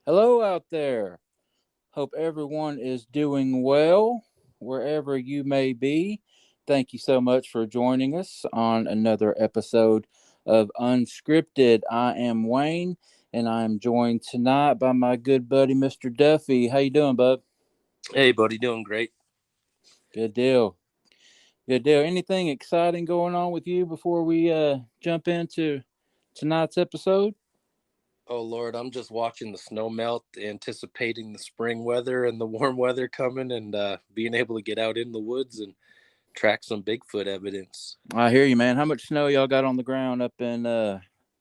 Hello out there. Hope everyone is doing well wherever you may be. Thank you so much for joining us on another episode of Unscripted. I am Wayne and I am joined tonight by my good buddy Mr. Duffy. How you doing, bud? Hey, buddy, doing great. Good deal. Good deal. Anything exciting going on with you before we jump into tonight's episode? Oh, Lord, I'm just watching the snow melt, anticipating the spring weather and the warm weather coming, and being able to get out in the woods and track some Bigfoot evidence. I hear you, man. How much snow y'all got on the ground up in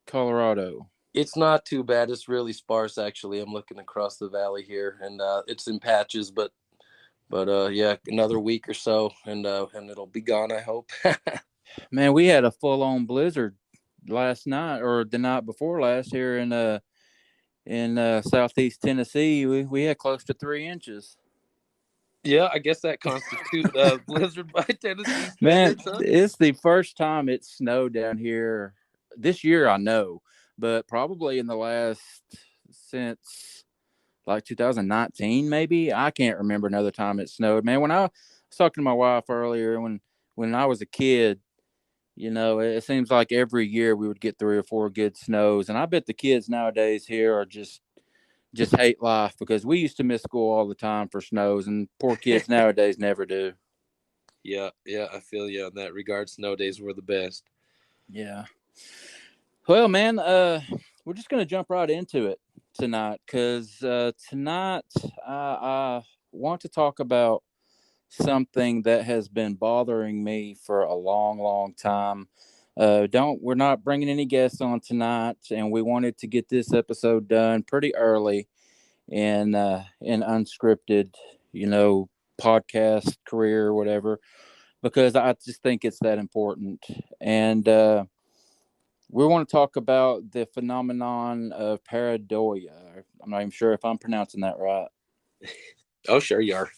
Colorado? It's not too bad. It's really sparse, actually. I'm looking across the valley here, and it's in patches, but yeah, another week or so, and it'll be gone, I hope. Man, we had a full on blizzard last night or the night before last here in southeast Tennessee. We had close to 3 inches. Yeah, I guess that constitutes blizzard by Tennessee Man, standards, huh? it's the first time it snowed down here this year, I know, but probably in the last since like 2019, maybe. I can't remember another time it snowed. Man, when I was talking to my wife earlier, when I was a kid, it seems like every year we would get 3 or 4 good snows, and I bet the kids nowadays here are just hate life because we used to miss school all the time for snows, and poor kids nowadays never do. Yeah, I feel you on that regard. Snow days were the best. Yeah. Well, man, we're just gonna jump right into it tonight because tonight I want to talk about something that has been bothering me for a long, long time. Don't We're not bringing any guests on tonight, and we wanted to get this episode done pretty early in unscripted, you know, podcast career or whatever, because I just think it's that important. And we want to talk about the phenomenon of pareidolia. I'm not even sure if I'm pronouncing that right. Oh, sure you are.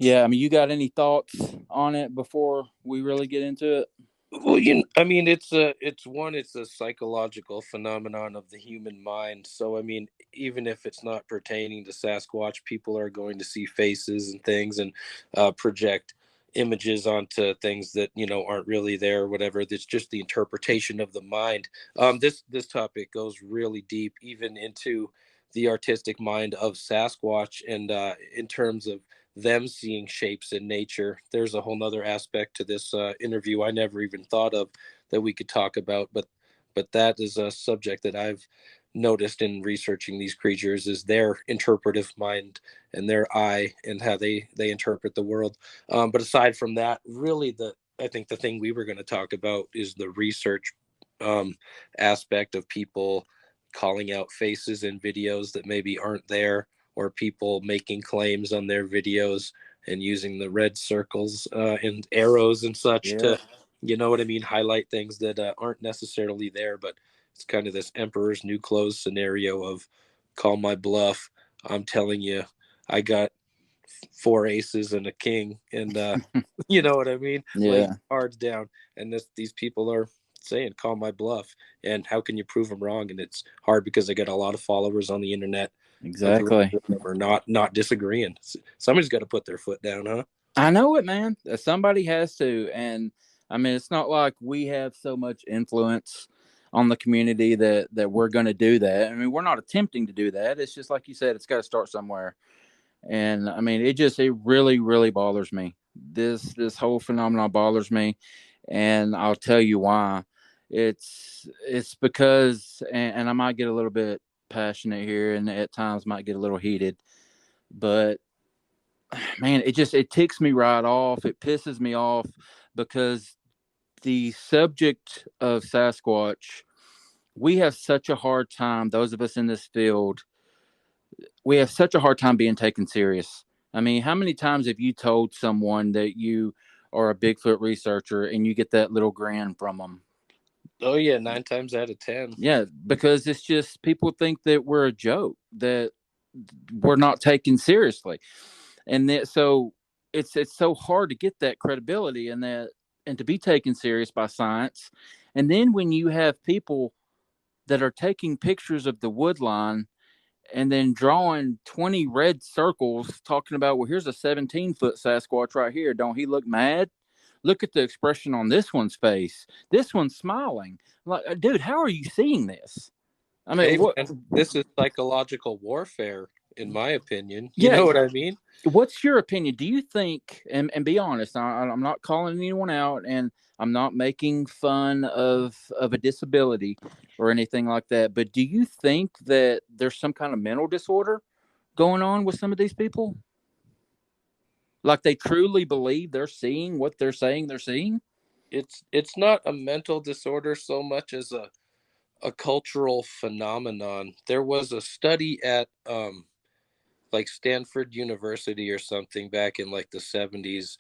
Yeah, I mean, you got any thoughts on it before we really get into it? Well, I mean, it's a psychological phenomenon of the human mind. So, I mean, even if it's not pertaining to Sasquatch, people are going to see faces and things and project images onto things that aren't really there or whatever. It's just the interpretation of the mind. This topic goes really deep, even into the artistic mind of Sasquatch, and in terms of them seeing shapes in nature. There's a whole nother aspect to this interview I never even thought of that we could talk about, but that is a subject that I've noticed in researching these creatures is their interpretive mind and their eye and how they interpret the world. But aside from that, really I think the thing we were going to talk about is the research um, aspect of people calling out faces in videos that maybe aren't there, or people making claims on their videos and using the red circles and arrows and such Yeah. to, you know what I mean, highlight things that aren't necessarily there. But it's kind of this emperor's new clothes scenario of call my bluff. I'm telling you, I got four aces and a king, and you know what I mean, laying Yeah, cards down, and these people are saying call my bluff, and how can you prove them wrong? And it's hard because they get a lot of followers on the internet agreeing exactly. with them or not disagreeing. Somebody's got to put their foot down, huh? I know it, man. Somebody has to. And I mean, it's not like we have so much influence on the community that we're going to do that. I mean, we're not attempting to do that. It's just like you said, it's got to start somewhere. And I mean, it really, really bothers me. This whole phenomenon bothers me, and I'll tell you why. It's because, and I might get a little bit passionate here, and at times might get a little heated, but man, it ticks me right off. It pisses me off because the subject of Sasquatch, we have such a hard time. Those of us in this field, we have such a hard time being taken serious. I mean, how many times have you told someone that you are a Bigfoot researcher and you get that little grin from them? Oh yeah, 9 times out of 10. Yeah, because it's just people think that we're a joke, that we're not taken seriously, and that so it's so hard to get that credibility and to be taken serious by science. And then when you have people that are taking pictures of the wood line and then drawing 20 red circles talking about, well, here's a 17-foot Sasquatch right here. Don't he look mad? Look at the expression on this one's face. This one's smiling. Like, dude, how are you seeing this? I mean, Hey, what? man, this is psychological warfare, in my opinion. You Yeah. know what I mean? What's your opinion? Do you think, and be honest, I'm not calling anyone out, and I'm not making fun of a disability or anything like that, but do you think that there's some kind of mental disorder going on with some of these people? Like they truly believe they're seeing what they're saying they're seeing? It's not a mental disorder so much as a cultural phenomenon. There was a study at like Stanford University or something back in like the 70s,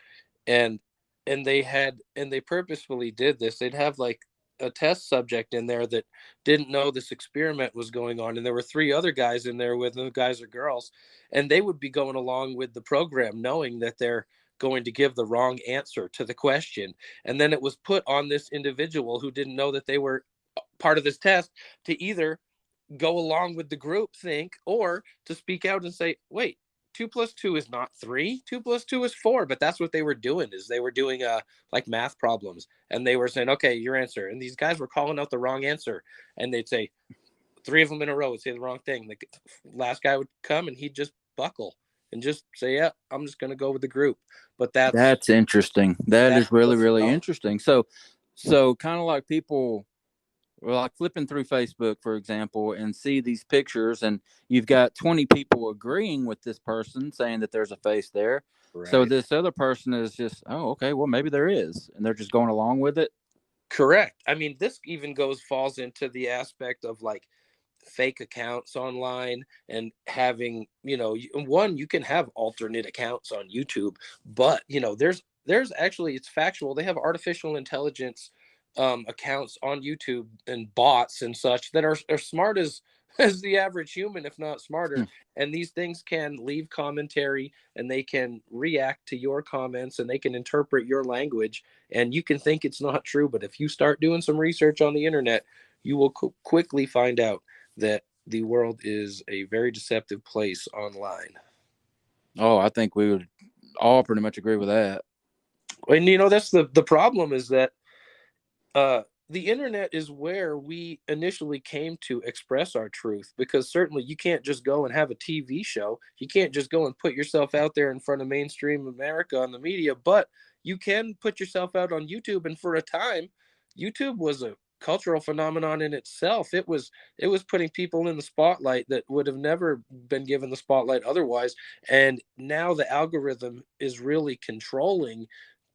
and they purposefully did this. They'd have like a test subject in there that didn't know this experiment was going on, and there were three other guys in there with them, guys or girls, and they would be going along with the program knowing that they're going to give the wrong answer to the question, and then it was put on this individual who didn't know that they were part of this test to either go along with the group think or to speak out and say, wait, 2 plus 2 is not 3, 2 plus 2 is 4. But that's what they were doing, is they were doing like math problems, and they were saying, okay, your answer, and these guys were calling out the wrong answer, and they'd say three of them in a row would say the wrong thing. The last guy would come and he'd just buckle and just say, yeah, I'm just going to go with the group. But That's interesting. That is really, really phenomenal. interesting. So kind of like people, well, like flipping through Facebook, for example, and see these pictures, and you've got 20 people agreeing with this person saying that there's a face there. So Right. this other person is just, oh, okay, well, maybe there is. And they're just going along with it. Correct. I mean, this even falls into the aspect of like fake accounts online and having, one, you can have alternate accounts on YouTube, but there's actually, it's factual, they have artificial intelligence accounts on YouTube and bots and such that are smart as the average human, if not smarter. And these things can leave commentary, and they can react to your comments, and they can interpret your language, and you can think it's not true, but if you start doing some research on the internet, you will quickly find out that the world is a very deceptive place online. Oh, I think we would all pretty much agree with that. And that's the problem, is that the internet is where we initially came to express our truth, because certainly you can't just go and have a TV show. You can't just go and put yourself out there in front of mainstream America on the media, but you can put yourself out on YouTube. And for a time, YouTube was a cultural phenomenon in itself. It was putting people in the spotlight that would have never been given the spotlight otherwise. And now the algorithm is really controlling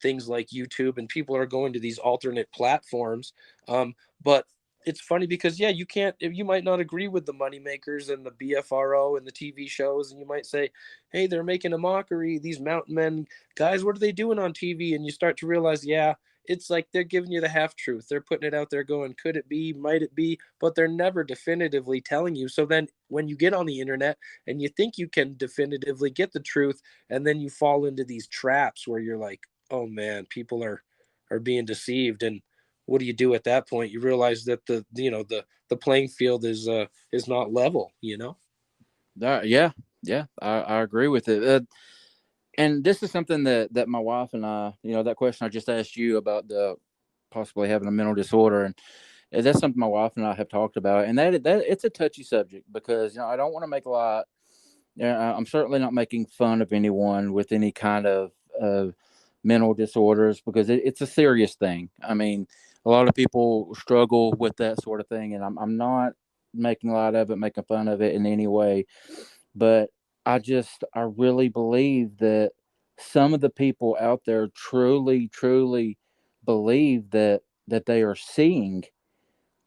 things like YouTube, and people are going to these alternate platforms. But it's funny because, yeah, you might not agree with the moneymakers and the BFRO and the TV shows, and you might say, hey, they're making a mockery, these mountain men guys, what are they doing on TV? And you start to realize, yeah, it's like they're giving you the half truth. They're putting it out there going, could it be, might it be, but they're never definitively telling you. So then when you get on the internet and you think you can definitively get the truth, and then you fall into these traps where you're like, oh man, people are being deceived. And what do you do at that point? You realize that the playing field is not level. Yeah, I agree with it. And this is something that my wife and I, that question I just asked you about the possibly having a mental disorder, and that's something my wife and I have talked about, and that it's a touchy subject because I don't want to make a lot. I'm certainly not making fun of anyone with any kind of mental disorders, because it's a serious thing. I mean, a lot of people struggle with that sort of thing, and I'm not making light of it, making fun of it in any way. But I really believe that some of the people out there truly, truly believe that they are seeing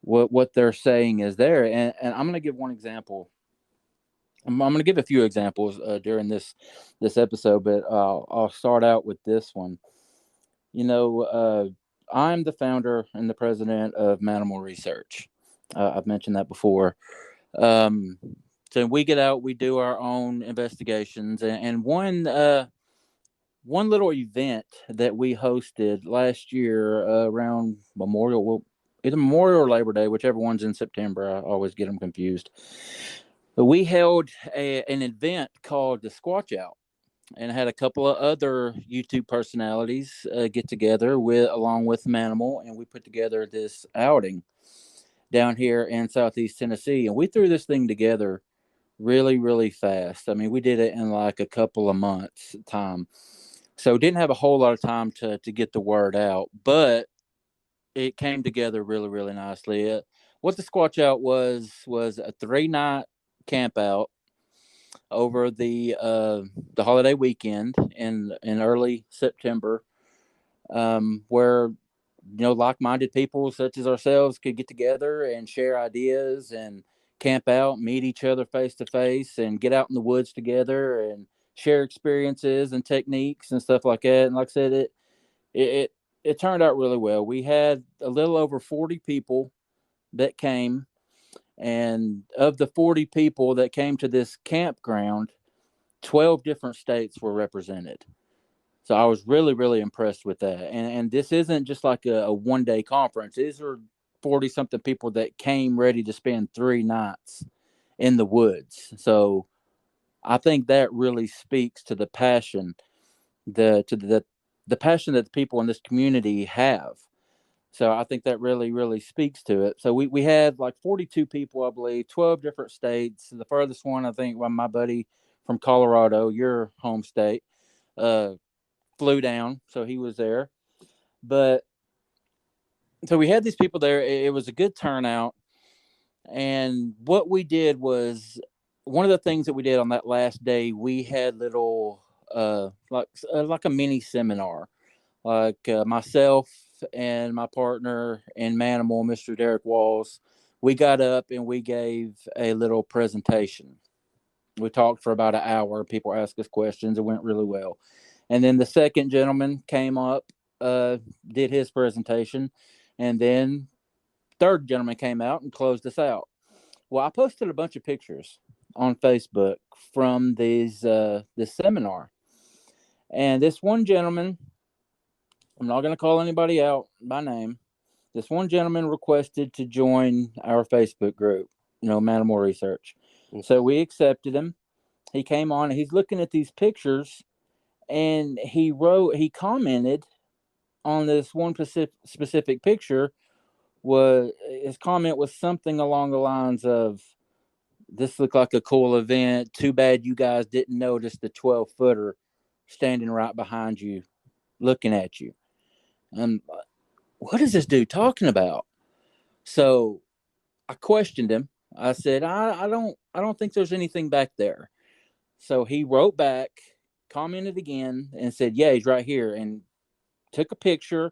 what they're saying is there. And I'm going to give one example. I'm going to give a few examples during this episode, but I'll start out with this one. I'm the founder and the president of Manimal Research. I've mentioned that before. Um, so we get out, we do our own investigations, and one little event that we hosted last year around either Memorial or Labor Day, whichever one's in September. I always get them confused. We held an event called the Squatch Out, and had a couple of other YouTube personalities get together with along with Manimal, and we put together this outing down here in Southeast Tennessee, and we threw this thing together really, really fast. I mean, we did it in like a couple of months time, so didn't have a whole lot of time to get the word out, but it came together really, really nicely. What the Squatch Out was a 3 night camp out over the holiday weekend in early September, where like-minded people such as ourselves could get together and share ideas and camp out, meet each other face to face, and get out in the woods together and share experiences and techniques and stuff like that. And like I said, it it turned out really well. We had a little over 40 people that came, and of the 40 people that came to this campground, 12 different states were represented. So I was really, really impressed with that. And this isn't just like a 1 day conference. These are 40 something people that came ready to spend 3 nights in the woods. So I think that really speaks to the passion, the passion that the people in this community have. So I think that really, really speaks to it. So we had like 42 people, I believe, 12 different states. The furthest one, I think, was my buddy from Colorado, your home state, uh, flew down. So he was there. But so we had these people there. It was a good turnout. And what we did was one of the things that we did on that last day, we had little, like a mini seminar. Like myself and my partner and Manimal, Mr. Derek Walls, we got up and we gave a little presentation. We talked for about an hour. People asked us questions. It went really well. And then the second gentleman came up, did his presentation, and then third gentleman came out and closed us out. Well, I posted a bunch of pictures on Facebook from this seminar, and this one gentleman, I'm not going to call anybody out by name. This one gentleman requested to join our Facebook group, Manimal Research. So we accepted him. He came on and he's looking at these pictures, and he commented on this one specific picture. His comment was something along the lines of, "This looked like a cool event. Too bad you guys didn't notice the 12-footer standing right behind you, looking at you." And what is this dude talking about? So I questioned him. I said, I don't think there's anything back there. So he wrote back, commented again, and said, yeah, he's right here, and took a picture,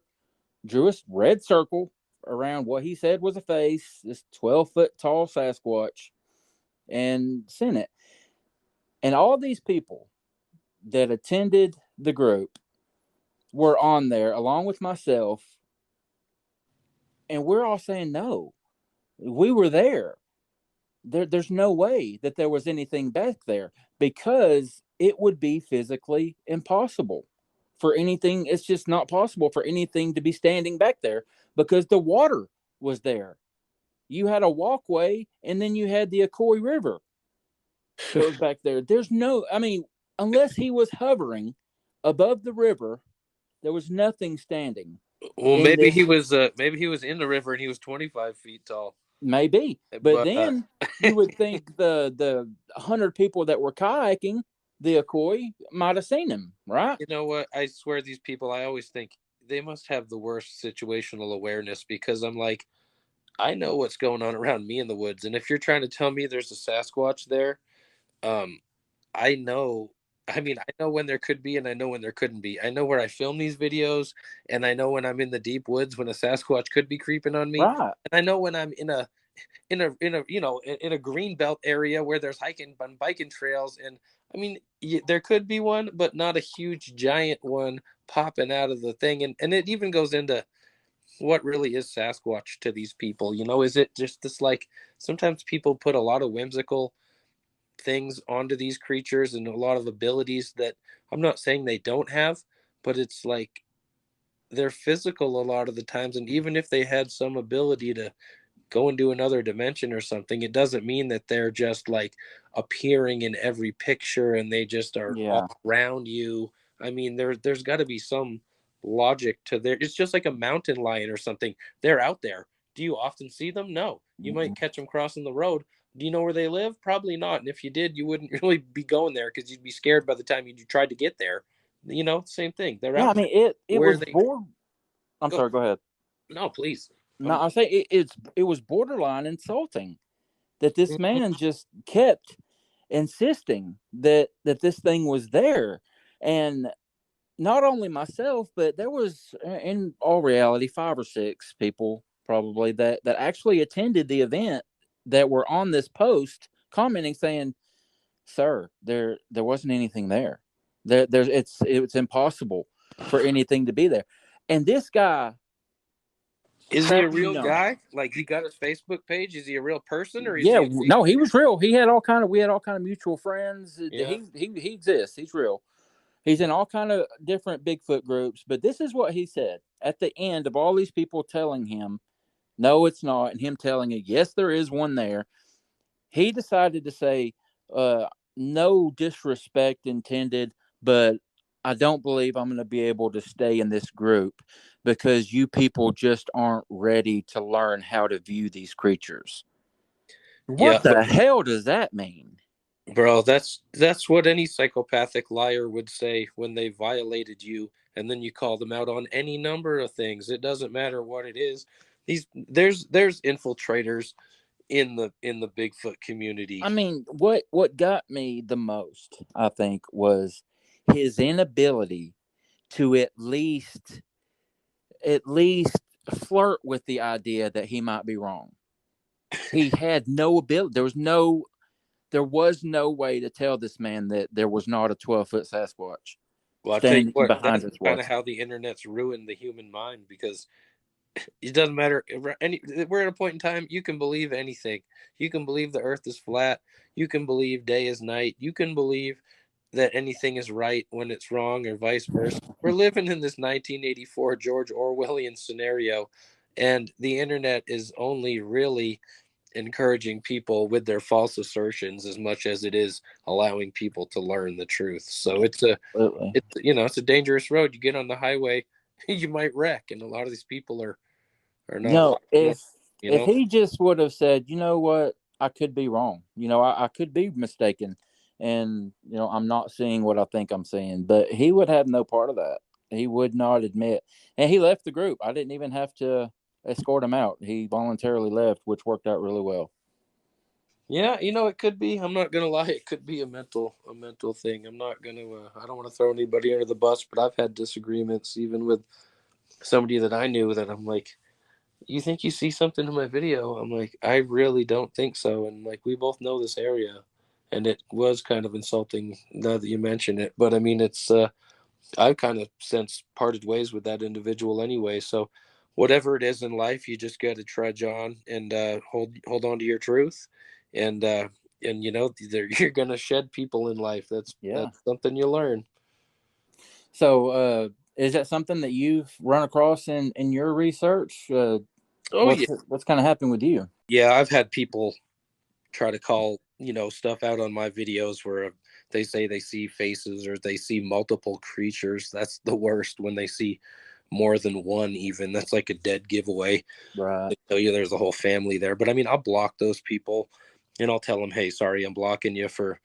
drew a red circle around what he said was a face, this 12-foot tall Sasquatch, and sent it. And all these people that attended the group were on there along with myself, and we're all saying no. We were there. There's no way that there was anything back there, because it would be physically impossible for anything. It's just not possible for anything to be standing back there, because the water was there. You had a walkway, and then you had the Akoi River that was back there. I mean, unless he was hovering above the river, there was nothing standing. Well, maybe he was in the river and he was 25 feet tall. Maybe, but then you would think the 100 people that were kayaking the Akoi might have seen him, right? You know what? I swear, these people, I always think they must have the worst situational awareness, because I'm like, I know what's going on around me in the woods, and if you're trying to tell me there's a Sasquatch there, I know. I mean, I know when there could be, and I know when there couldn't be. I know where I film these videos, and I know when I'm in the deep woods when a Sasquatch could be creeping on me. Right. And I know when I'm in a green belt area where there's hiking and biking trails, and I mean, there could be one, but not a huge giant one popping out of the thing. And it even goes into what really is Sasquatch to these people. Is it just this, like, sometimes people put a lot of whimsical things onto these creatures and a lot of abilities that I'm not saying they don't have, but it's like they're physical a lot of the times. And even if they had some ability to go into another dimension or something, it doesn't mean that they're just like appearing in every picture and they just are Yeah. all around you. I mean, there's got to be some logic to there. It's just like a mountain lion or something. They're out there. Do you often see them? No. You might Mm-mm. catch them crossing the road. Do you know where they live? Probably not. And if you did, you wouldn't really be going there because you'd be scared by the time you tried to get there. Same thing. They're Yeah, I out there. mean it Where was they I'm go? sorry, go ahead. No, please. No, I say it was borderline insulting that this Mhm. man just kept insisting that this thing was there. And not only myself, but there was, in all reality, 5 or 6 people probably that actually attended the event that were on this post commenting saying, "Sir, there wasn't anything there. There's it's impossible for anything to be there." And this guy Is he a cracked me real up. guy? Like he got his Facebook page? Is he a real person or is Yeah, he a fake? no, he was real. He had all kind of we had all kind of mutual friends. Yeah. He exists. He's real. He's in all kind of different Bigfoot groups, but this is what he said at the end of all these people telling him, "No, it's not," and him telling you, "Yes, there is one there." He decided to say, uh, "No disrespect intended, but I don't believe I'm going to be able to stay in this group because you people just aren't ready to learn how to view these creatures." Yeah, What the hell does that mean? bro, that's what any psychopathic liar would say when they violated you and then you call them out on any number of things. It doesn't matter what it is. There's infiltrators in the Bigfoot I community. mean, what got me the most, I think, was his inability to at least flirt with the idea that he might be wrong. He had no ability. There was no way to tell this man that there was not a 12-foot Sasquatch Well, I'll tell you standing what, behind that's us kind of watching. how the internet's ruined the human mind because it doesn't matter. We're at a point in time you can believe anything. You can believe the Earth is flat. You can believe day is night. You can believe that anything is right when it's wrong, or vice versa. We're living in this 1984 George Orwellian scenario, and the internet is only really encouraging people with their false assertions as much as it is allowing people to learn the truth. So Absolutely. it's a dangerous road. You get on the highway, you might wreck, and a lot of these people are not No, watching them, you if know. he just would have said, "You know what, I could be wrong. I could be mistaken, and I'm not seeing what I think I'm seeing," but he would have no part of that. He would not admit, and he left the group. I didn't even have to escort him out. He voluntarily left, which worked out really well. Yeah, it could be. I'm not gonna lie. It could be a mental thing. I'm not gonna. I don't want to throw anybody under the bus, but I've had disagreements even with somebody that I knew that I'm like, you think you see something in my video? I'm like, I really don't think so. And like, we both know this area, and it was kind of insulting now that you mention it. But I mean, it's I've kind of since parted ways with that individual anyway. So whatever it is in life, you just got to trudge on and hold on to your truth, and you're gonna shed people in life. That's Yeah. that's something you learn. So, is that something that you've run across in your research? Oh What's yeah, what's kind of happened with you? yeah. I've had people try to call stuff out on my videos where they say they see faces or they see multiple creatures. That's the worst when they see more than one. Even that's like a dead giveaway. Right. They tell you there's a whole family there. But I mean, I'll block those people and I'll tell them, hey, sorry, I'm blocking you for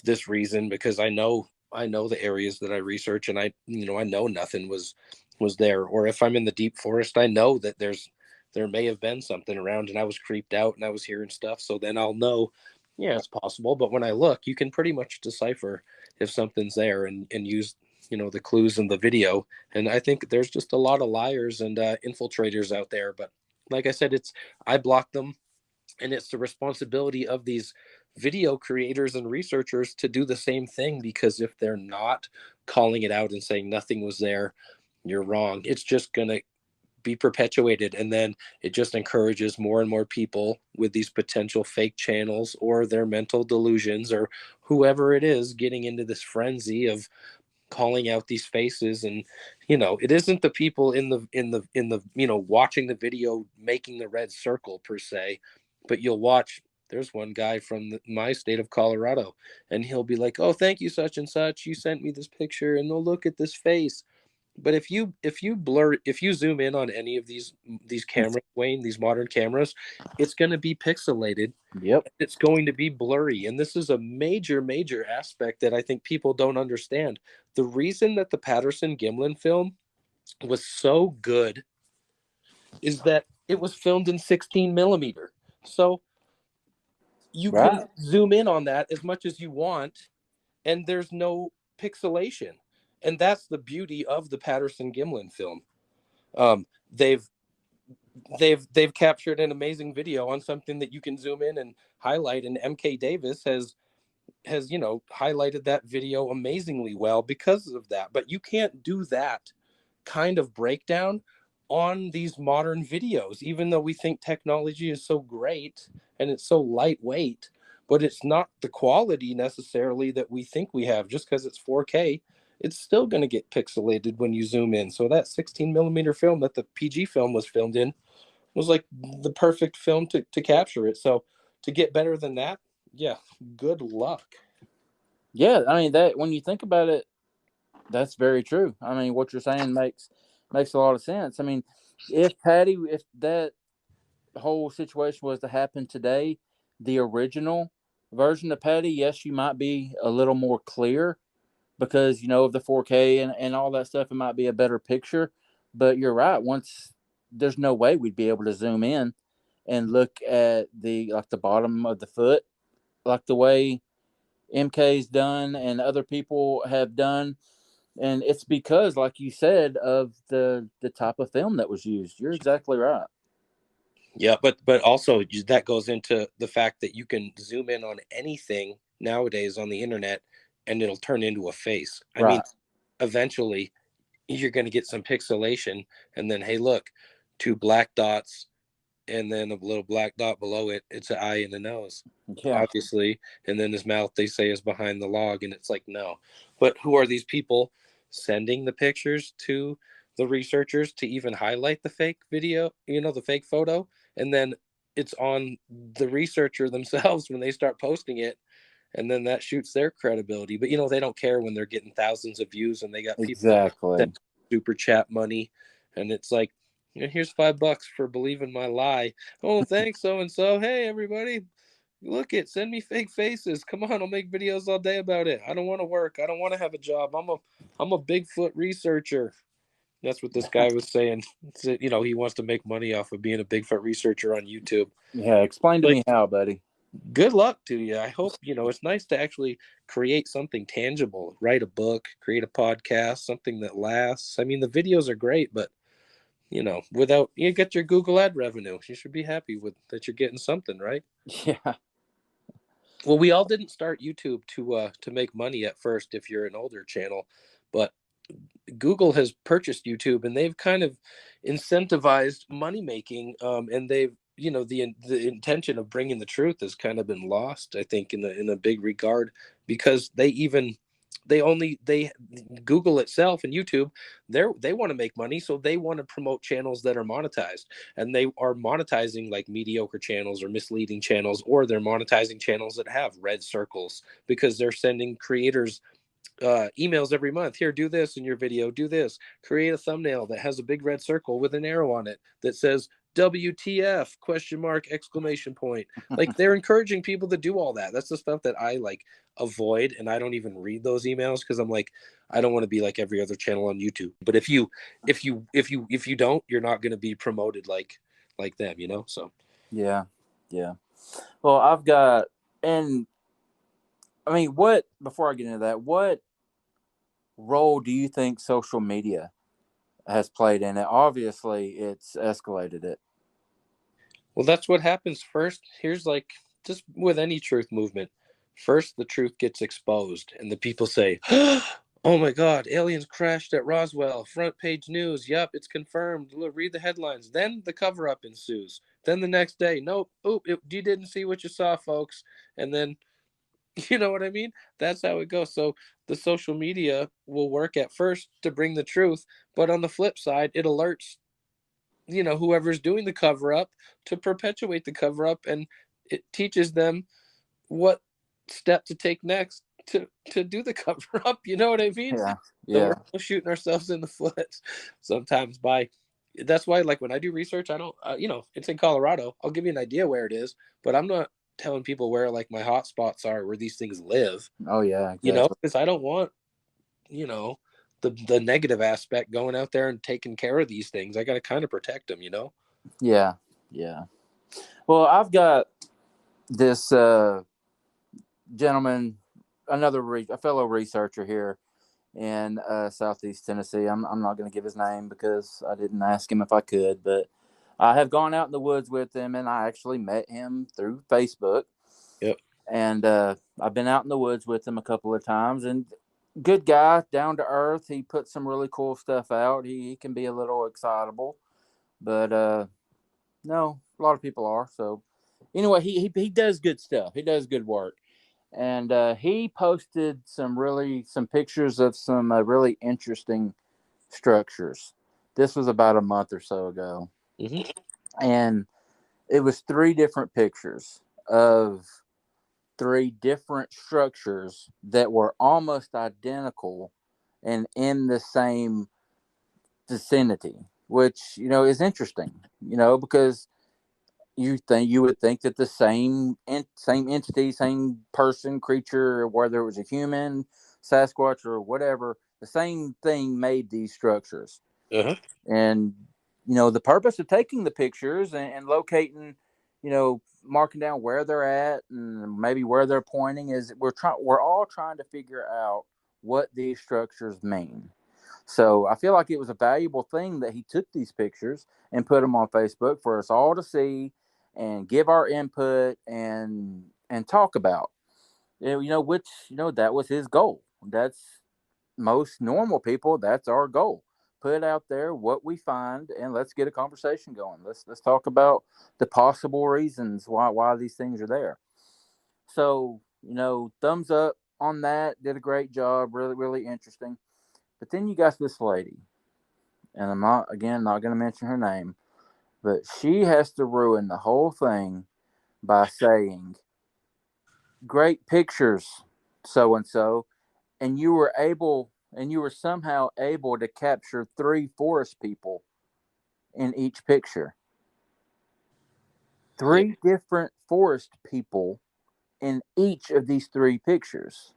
this reason because I know the areas that I research, and I know nothing was there. Or if I'm in the deep forest, I know that there may have been something around and I was creeped out and I was hearing stuff. So then I'll know, yeah, it's possible. But when I look, you can pretty much decipher if something's there and use the clues in the video. And I think there's just a lot of liars and infiltrators out there. But like I said, I block them, and it's the responsibility of these video creators and researchers to do the same thing, because if they're not calling it out and saying nothing was there, you're wrong, it's just going to be perpetuated, and then it just encourages more and more people with these potential fake channels or their mental delusions or whoever it is getting into this frenzy of calling out these faces. And it isn't the people in the watching the video making the red circle per se, but you'll watch. There's one guy from my state of Colorado, and he'll be like, "Oh, thank you, such and such. You sent me this picture, and they'll look at this face." But if you zoom in on any of these cameras, Wayne, these modern cameras, it's going to be pixelated. Yep. It's going to be blurry. And this is a major, major aspect that I think people don't understand. The reason that the Patterson-Gimlin film was so good is that it was filmed in 16 millimeter. So you Right. can zoom in on that as much as you want, and there's no pixelation. And that's the beauty of the Patterson-Gimlin film. They've captured an amazing video on something that you can zoom in and highlight, and MK Davis has highlighted that video amazingly well because of that. But you can't do that kind of breakdown on these modern videos, even though we think technology is so great and it's so lightweight, but it's not the quality necessarily that we think we have. Just because it's 4K, it's still going to get pixelated when you zoom in. So that 16 millimeter film that the PG film was filmed in was like the perfect film to capture it. So to get better than that, yeah, good luck. Yeah, I mean that when you think about it, that's very true. I mean, what you're saying makes a lot of sense. I mean, if that whole situation was to happen today, the original version of Patty, yes, you might be a little more clear because of the 4K and all that stuff. It might be a better picture, but you're right. Once there's no way we'd be able to zoom in and look at the bottom of the foot, like the way MK's done and other people have done. And it's because, like you said, of the type of film that was used. You're exactly right. Yeah, but also that goes into the fact that you can zoom in on anything nowadays on the internet and it'll turn into a face. I mean, Right. eventually you're going to get some pixelation, and then, hey, look, two black dots and then a little black dot below it. It's an eye and a nose, Yeah. obviously. And then his mouth, they say, is behind the log. And it's like, no. But who are these people sending the pictures to the researchers to even highlight the fake video, the fake photo? And then it's on the researcher themselves when they start posting it. And then that shoots their credibility. But, they don't care when they're getting thousands of views and they got people Exactly. that super chat money. And it's like, here's $5 for believing my lie. Oh, thanks, so and so. Hey, everybody, look it. Send me fake faces. Come on, I'll make videos all day about it. I don't want to work. I don't want to have a job. I'm a Bigfoot researcher. That's what this guy was saying. He wants to make money off of being a Bigfoot researcher on YouTube. Yeah. Explain to Like, me how, buddy. good luck to you. I hope, it's nice to actually create something tangible, write a book, create a podcast, something that lasts. I mean, the videos are great, but without you get your Google ad revenue, you should be happy with that. You're getting something, right? Yeah. Well, we all didn't start YouTube to make money at first if you're an older channel, but Google has purchased YouTube and they've kind of incentivized money making, and they've the intention of bringing the truth has kind of been lost, I think, in a big regard, because they Google itself and YouTube, they want to make money, so they want to promote channels that are monetized, and they are monetizing like mediocre channels or misleading channels, or they're monetizing channels that have red circles because they're sending creators emails every month. Here, do this in your video, do this, create a thumbnail that has a big red circle with an arrow on it that says WTF question mark exclamation point. Like, they're encouraging people to do all that. That's the stuff that I like avoid, and I don't even read those emails because I'm like, I don't want to be like every other channel on YouTube. But if you don't, you're not going to be promoted like them, so Yeah. Yeah. Well, I've got, and I mean, before I get into that, what role do you think social media has played in it? Obviously, it's escalated it. Well, that's what happens first. Here's like just with any truth movement. First, the truth gets exposed, and the people say, "Oh my God, aliens crashed at Roswell. Front page news. Yep, it's confirmed. Look, read the headlines." Then the cover up ensues. Then the next day, nope, you didn't see what you saw, folks. And then You know what I mean? That's how it goes. So the social media will work at first to bring the truth, but on the flip side, it alerts, whoever's doing the cover up to perpetuate the cover up, and it teaches them what step to take next to do the cover up. You know what I mean? Yeah, So yeah, we're all shooting ourselves in the foot sometimes by. That's why, like, when I do research, I don't, it's in Colorado. I'll give you an idea where it is, but I'm not telling people where, like, my hot spots are, where these things live. oh yeah, exactly. Because I don't want, you know, the negative aspect going out there and taking care of these things. I got to kind of protect them. Yeah, yeah. Well, I've got this gentleman, a fellow researcher here in Southeast Tennessee. I'm not going to give his name because I didn't ask him if I could, but I have gone out in the woods with him, and I actually met him through Facebook. Yep. And I've been out in the woods with him a couple of times, and good guy, down to earth. He puts some really cool stuff out. He can be a little excitable, but no, a lot of people are. So anyway, he does good stuff. He does good work, and he posted some pictures of some really interesting structures. This was about a month or so ago, Hmm. and it was three different pictures of three different structures that were almost identical and in the same vicinity, which is interesting. Because you would think that the same entity, same person, creature, whether it was a human, Sasquatch, or whatever, the same thing made these structures. Uh-huh. And the purpose of taking the pictures and locating, marking down where they're at and maybe where they're pointing is we're all trying to figure out what these structures mean. So I feel like it was a valuable thing that he took these pictures and put them on Facebook for us all to see and give our input and talk about. Which that was his goal. That's most normal people. That's our goal. Put out there what we find, and let's get a conversation going. Let's talk about the possible reasons why these things are there. So thumbs up on that. Did a great job. Really really interesting. But then you got this lady, and I'm not going to mention her name, but she has to ruin the whole thing by saying, "Great pictures, so and so," and you were somehow able to capture three forest people in each picture. Yeah. Three different forest people in each of these three pictures.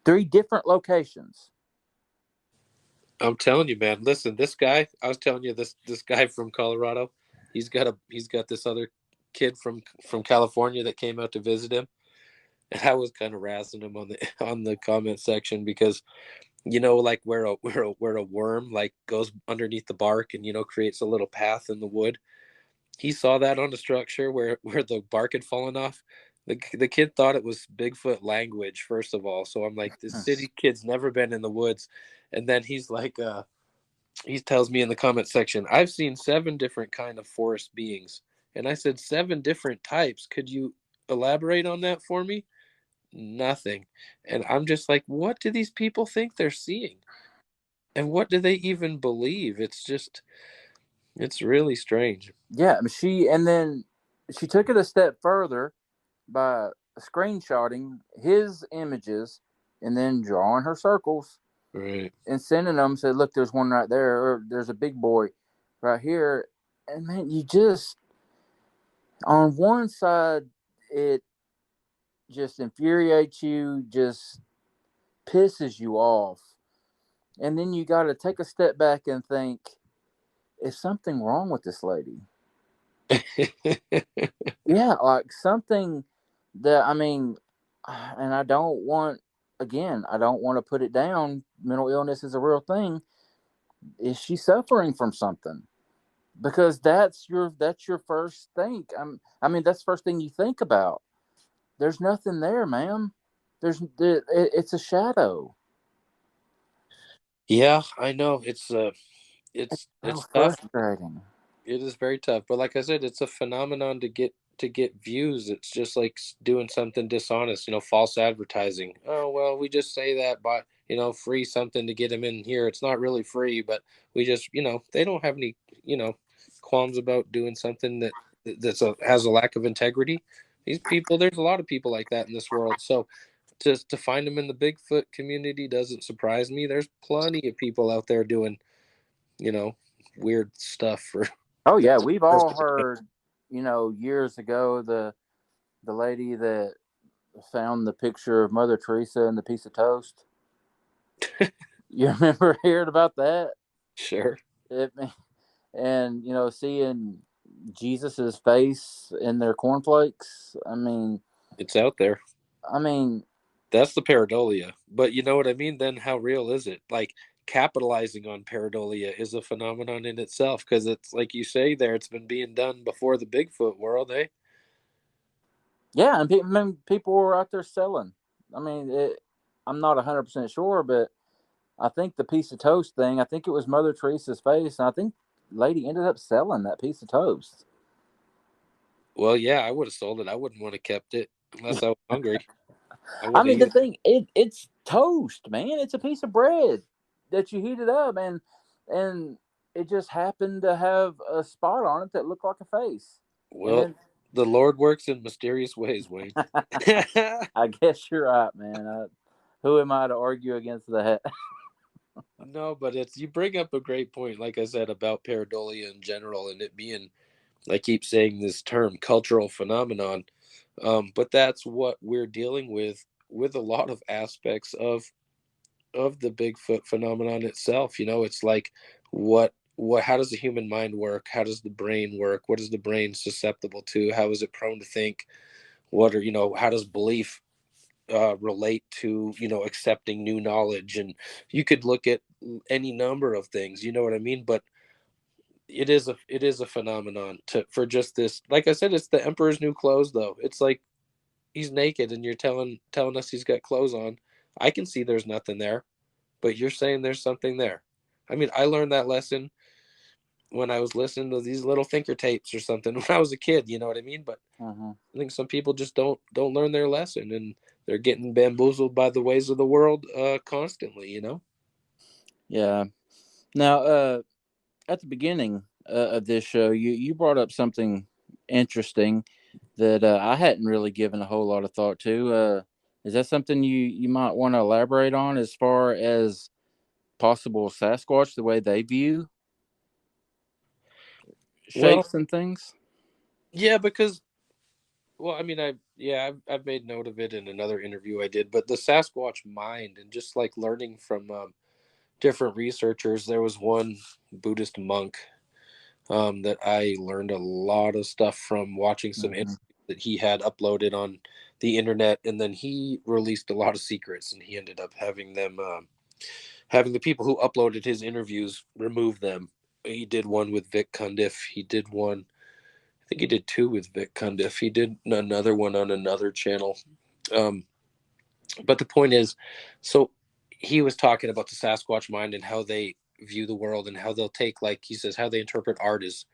Three different locations. I'm telling you, man. Listen, this guy. I was telling you this guy from Colorado. He's got this other kid from California that came out to visit him, and I was kind of razzing him on the on the comment section because like where a worm like goes underneath the bark and creates a little path in the wood. He saw that on the structure where the bark had fallen off. The kid thought it was Bigfoot language, first of all. So I'm like, this city kid's never been in the woods. And then he's like, he tells me in the comment section, I've seen 7 different kind of forest beings. And I said, 7 different types. Could you elaborate on that for me? Nothing. And I'm just like, what do these people think they're seeing? And what do they even believe? It's really strange. Yeah, she took it a step further by screenshotting his images and then drawing her circles Right. and sending them. Said, "Look, there's one right there, or there's a big boy right here." And man, you just on one side, it just infuriates you, just pisses you off, and then you got to take a step back and think, is something wrong with this lady? Yeah, like something that and I don't want to put it down. Mental illness is a real thing. Is she suffering from something? Because that's your first think. That's the first thing you think about. There's nothing there, ma'am. It's a shadow. Yeah, I know. It's It's so it's tough. frustrating. It is very tough. But like I said, it's a phenomenon to get to get views. It's just like doing something dishonest, false advertising. Oh, well, we just say that, but free something to get them in here. It's not really free, but we just, they don't have any, qualms about doing something has a lack of integrity. These people, there's a lot of people like that in this world. So to find them in the Bigfoot community doesn't surprise me. There's plenty of people out there doing, weird stuff for. Oh yeah, we've all heard, years ago, the lady that found the picture of Mother Teresa and the piece of toast. You remember hearing about that? Sure. And seeing Jesus's face in their cornflakes. I mean, it's out there. I mean, that's the pareidolia. But you know what I mean? Then how real is it? Like, capitalizing on pareidolia is a phenomenon in itself, because it's like you say there, it's been being done before the Bigfoot world, eh? Yeah, and people were out there selling. I mean, I'm not 100% sure, but I think the piece of toast thing, I think it was Mother Teresa's face, and I think lady ended up selling that piece of toast. Well, yeah, I would have sold it. I wouldn't want to kept it unless I was hungry. I mean, the thing, it's toast, man. It's a piece of bread that you heated up, and it just happened to have a spot on it that looked like a face. Well, the Lord works in mysterious ways, Wayne. I guess you're right, man. Who am I to argue against that? No, but you bring up a great point, like I said, about pareidolia in general, and it being, I keep saying this term, cultural phenomenon. But that's what we're dealing with a lot of aspects of the Bigfoot phenomenon itself. It's like what how does the human mind work? How does the brain work? What is the brain susceptible to? How is it prone to think? How does belief relate to accepting new knowledge? And you could look at any number of things, you know what I mean? But it is a phenomenon for just this. Like I said, it's the emperor's new clothes, though. It's like he's naked and you're telling us he's got clothes on. I can see there's nothing there, but you're saying there's something there. I mean, I learned that lesson when I was listening to these little thinker tapes or something when I was a kid, you know what I mean? But I think some people just don't learn their lesson, and they're getting bamboozled by the ways of the world constantly, Yeah. Now, at the beginning of this show, you brought up something interesting that I hadn't really given a whole lot of thought to. Is that something you might want to elaborate on, as far as possible Sasquatch, the way they view shapes and things? Yeah, because, well, I mean, I've made note of it in another interview I did, but the Sasquatch mind, and just like learning from different researchers. There was one Buddhist monk that I learned a lot of stuff from, watching some interviews that he had uploaded on the internet, and then he released a lot of secrets, and he ended up having having the people who uploaded his interviews remove them. He did one with Vic Cundiff. He did one, I think he did two with Vic Cundiff. He did another one on another channel. But the point is, so he was talking about the Sasquatch mind and how they view the world, and how they'll take, like he says, how they interpret art is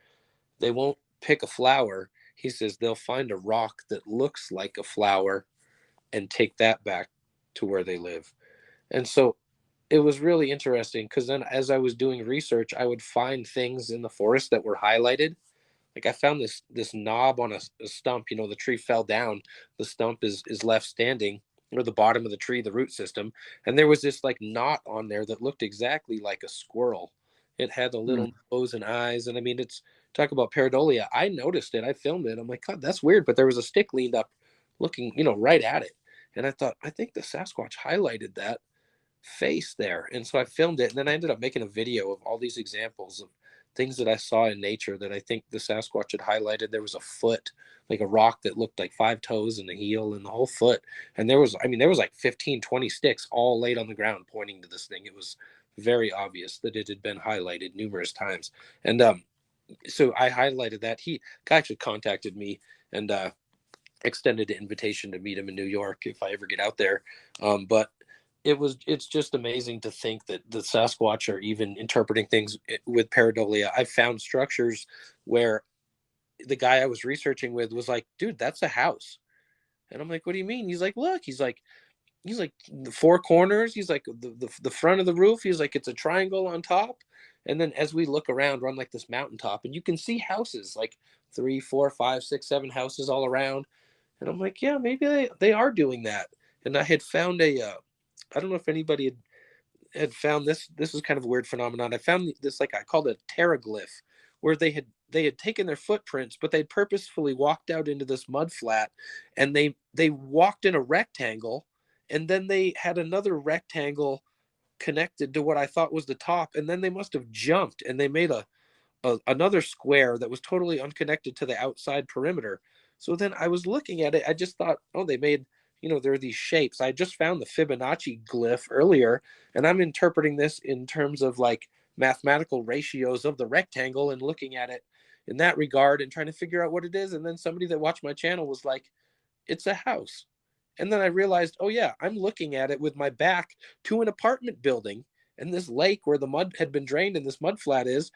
they won't pick a flower. He says they'll find a rock that looks like a flower and take that back to where they live. And so it was really interesting, because then as I was doing research, I would find things in the forest that were highlighted. Like I found this knob on a stump. The tree fell down. The stump is left standing, or the bottom of the tree, the root system. And there was this like knot on there that looked exactly like a squirrel. It had a little nose and eyes. And I mean, it's talk about pareidolia. I noticed it. I filmed it. I'm like, God, that's weird. But there was a stick leaned up looking, right at it. And I thought, I think the Sasquatch highlighted that face there. And so I filmed it. And then I ended up making a video of all these examples of things that I saw in nature that I think the Sasquatch had highlighted. There was a foot, like a rock that looked like 5 toes and a heel and the whole foot. And there was like 15, 20 sticks all laid on the ground pointing to this thing. It was very obvious that it had been highlighted numerous times. And so I highlighted that. He actually contacted me and extended an invitation to meet him in New York if I ever get out there. But it's just amazing to think that the Sasquatch are even interpreting things with pareidolia. I found structures where the guy I was researching with was like, dude, that's a house. And I'm like, what do you mean? He's like, look, he's like the four corners. He's like the front of the roof. He's like, it's a triangle on top. And then as we look around, we're on like this mountaintop, and you can see houses like 3, 4, 5, 6, 7 houses all around. And I'm like, yeah, maybe they are doing that. And I had found I don't know if anybody had found this. This is kind of a weird phenomenon. I found this, like I called it a pteroglyph, where they had taken their footprints, but they'd purposefully walked out into this mud flat, and they walked in a rectangle, and then they had another rectangle connected to what I thought was the top, and then they must have jumped and they made another square that was totally unconnected to the outside perimeter. So then I was looking at it, I just thought, oh, they made, there are these shapes. I just found the Fibonacci glyph earlier, and I'm interpreting this in terms of like mathematical ratios of the rectangle and looking at it in that regard and trying to figure out what it is. And then somebody that watched my channel was like, it's a house. And then I realized, oh yeah, I'm looking at it with my back to an apartment building, and this lake where the mud had been drained and this mud flat is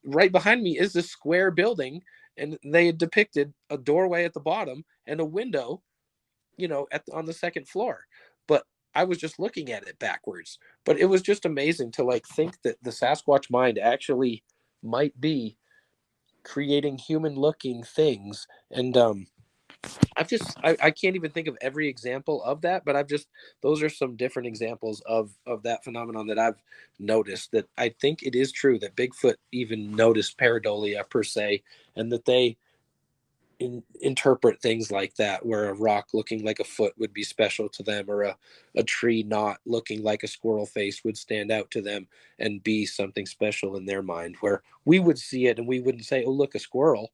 right behind me is this square building, and they had depicted a doorway at the bottom and a window, on the second floor. But I was just looking at it backwards. But it was just amazing to like think that the Sasquatch mind actually might be creating human looking things. And I can't even think of every example of that, but those are some different examples of that phenomenon that I've noticed, that I think it is true that Bigfoot even noticed pareidolia per se, and that they interpret things like that, where a rock looking like a foot would be special to them, or a tree not looking like a squirrel face would stand out to them and be something special in their mind, where we would see it and we wouldn't say, oh, look, a squirrel.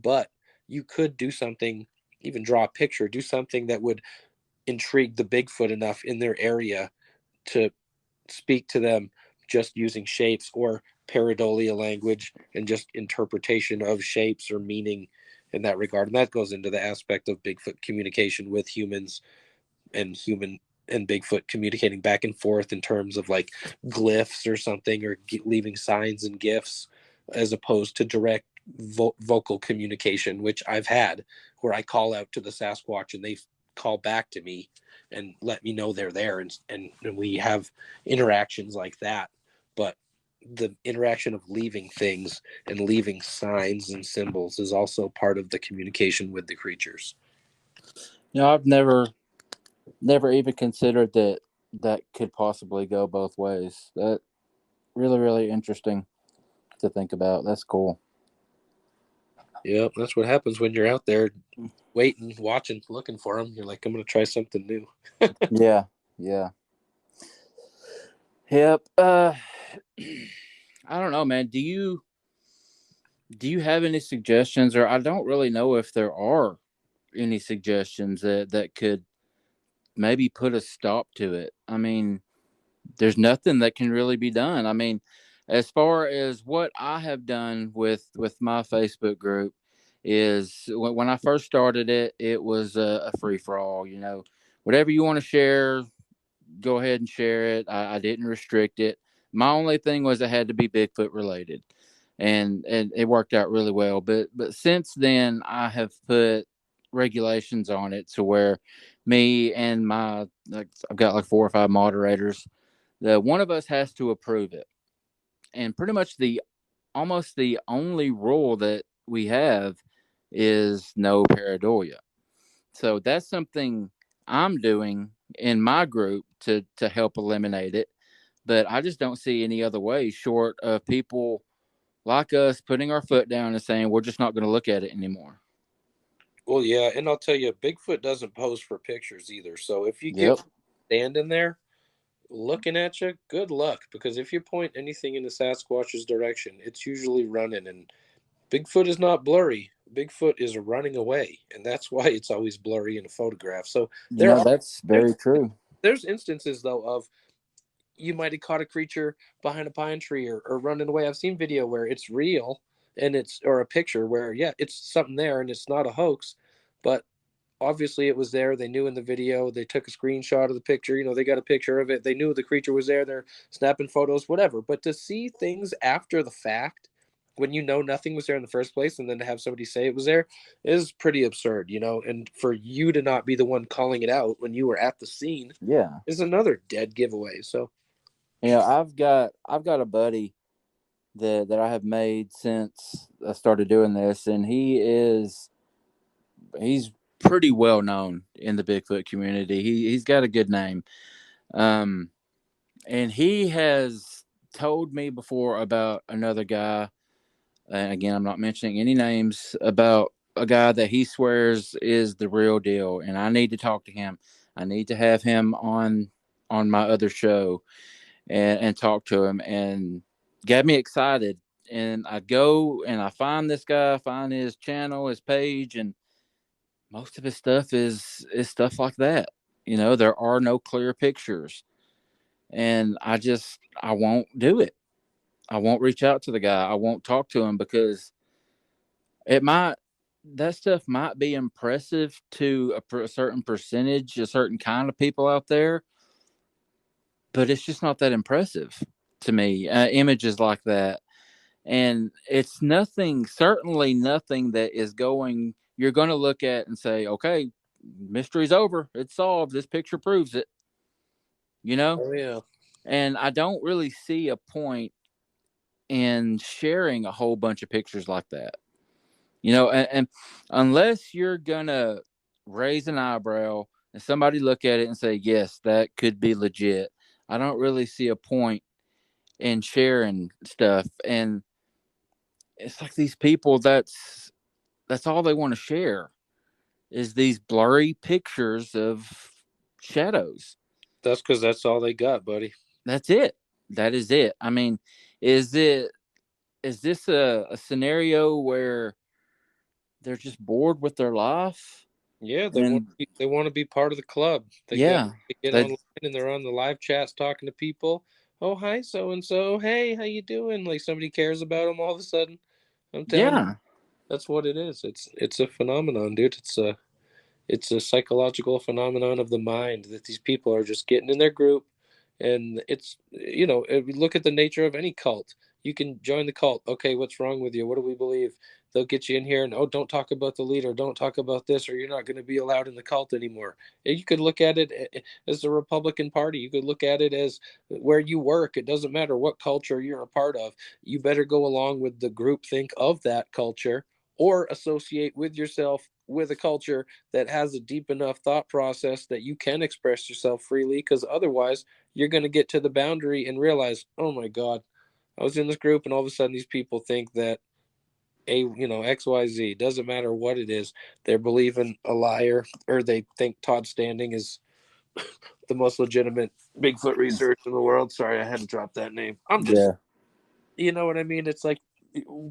But you could do something, even draw a picture, do something that would intrigue the Bigfoot enough in their area to speak to them just using shapes or pareidolia language and just interpretation of shapes or meaning in that regard. And that goes into the aspect of Bigfoot communication with humans, and human and Bigfoot communicating back and forth in terms of like glyphs or something, or leaving signs and gifts, as opposed to direct vocal communication, which I've had, where I call out to the Sasquatch and they call back to me and let me know they're there, and we have interactions like that. But the interaction of leaving things and leaving signs and symbols is also part of the communication with the creatures. I've never even considered that could possibly go both ways. That really, really interesting to think about. That's cool. Yep, that's what happens when you're out there waiting, watching, looking for them. You're like, I'm going to try something new. Yeah. Yep. I don't know, man. Do you have any suggestions, or I don't really know if there are any suggestions that could maybe put a stop to it? I mean, there's nothing that can really be done. I mean, as far as what I have done with my Facebook group is, when I first started it, it was a free for all. Whatever you want to share, go ahead and share it. I didn't restrict it. My only thing was it had to be Bigfoot related, and it worked out really well. But since then, I have put regulations on it to where me and I've got like 4 or 5 moderators. The one of us has to approve it, and pretty much almost the only rule that we have is no pareidolia. So that's something I'm doing in my group to help eliminate it. But I just don't see any other way short of people like us putting our foot down and saying we're just not going to look at it anymore. Well, yeah, and I'll tell you, Bigfoot doesn't pose for pictures either. So if you Yep. get standing there looking at you, good luck, because if you point anything in the Sasquatch's direction, it's usually running. And Bigfoot is not blurry. Bigfoot is running away, and that's why it's always blurry in a photograph. So That's very true. there's instances though of, you might have caught a creature behind a pine tree, or running away. I've seen video where it's real, or a picture where, yeah, it's something there and it's not a hoax, but obviously it was there. They knew in the video, they took a screenshot of the picture, they got a picture of it. They knew the creature was there. They're snapping photos, whatever. But to see things after the fact, when you know nothing was there in the first place, and then to have somebody say it was there is pretty absurd, you know. And for you to not be the one calling it out when you were at the scene Yeah. is another dead giveaway. So I've got a buddy that I have made since I started doing this, and he's pretty well known in the Bigfoot community. He's got a good name. Um and he has told me before about another guy, and again, I'm not mentioning any names, about a guy that he swears is the real deal, and I need to talk to him. I need to have him on my other show and talk to him, and got me excited. And I go and I find this guy, find his channel, his page, and most of his stuff is stuff like that. There are no clear pictures, and I won't do it. I won't reach out to the guy. I won't talk to him because it might that stuff might be impressive to a certain percentage, a certain kind of people out there, but it's just not that impressive to me. Images like that, and it's nothing. Certainly nothing that you're going to look at and say, "Okay, mystery's over. It's solved. This picture proves it." You know, oh yeah, and I don't really see a point in sharing a whole bunch of pictures like that. And unless you're gonna raise an eyebrow and somebody look at it and say, yes, that could be legit, I don't really see a point in sharing stuff. And it's like these people, that's all they want to share is these blurry pictures of shadows. that's because that's all they got, buddy. That's it. That is it. I mean, is it is this a scenario where they're just bored with their life? Yeah, And they want to be part of the club. yeah, They get that online and they're on the live chats talking to people. Oh, hi, so and so. Hey, how you doing? Like somebody cares about them all of a sudden. I'm telling you, yeah, that's what it is. It's a phenomenon, dude. It's a psychological phenomenon of the mind that these people are just getting in their group, and it's, you know, if you look at the nature of any cult, you can join the cult. Okay, what's wrong with you? What do we believe? They'll get you in here and, oh, don't talk about the leader, don't talk about this, or you're not going to be allowed in the cult anymore. You could look at it as the Republican Party. You could look at it as where you work. It doesn't matter what culture you're a part of. You better go along with the group think of that culture, or associate with yourself with a culture that has a deep enough thought process that you can express yourself freely, because otherwise you're going to get to the boundary and realize, oh my god, I was in this group and all of a sudden these people think that XYZ, doesn't matter what it is, they're believing a liar, or they think Todd Standing is the most legitimate Bigfoot research in the world. Sorry, I had to drop that name. I'm just, yeah. you know what I mean? It's like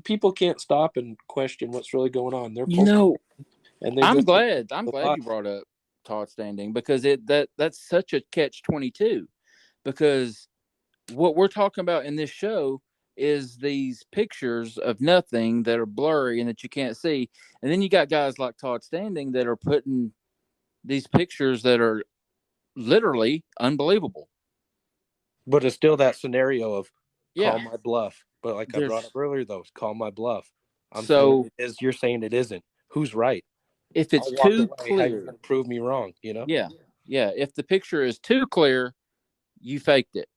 people can't stop and question what's really going on. They're You focused, know, and they I'm just glad. I'm glad you brought up Todd Standing because that's such a catch-22. Because what we're talking about in this show is these pictures of nothing that are blurry and that you can't see, and then you got guys like Todd Standing that are putting these pictures that are literally unbelievable. but it's still that scenario of call Yeah, my bluff. But like I brought up there's earlier, though, call my bluff. I'm saying so it is. You're saying it isn't. Who's right? if I'll it's walk too away. How you clear, going to prove me wrong? You know. yeah, yeah. If the picture is too clear, you faked it.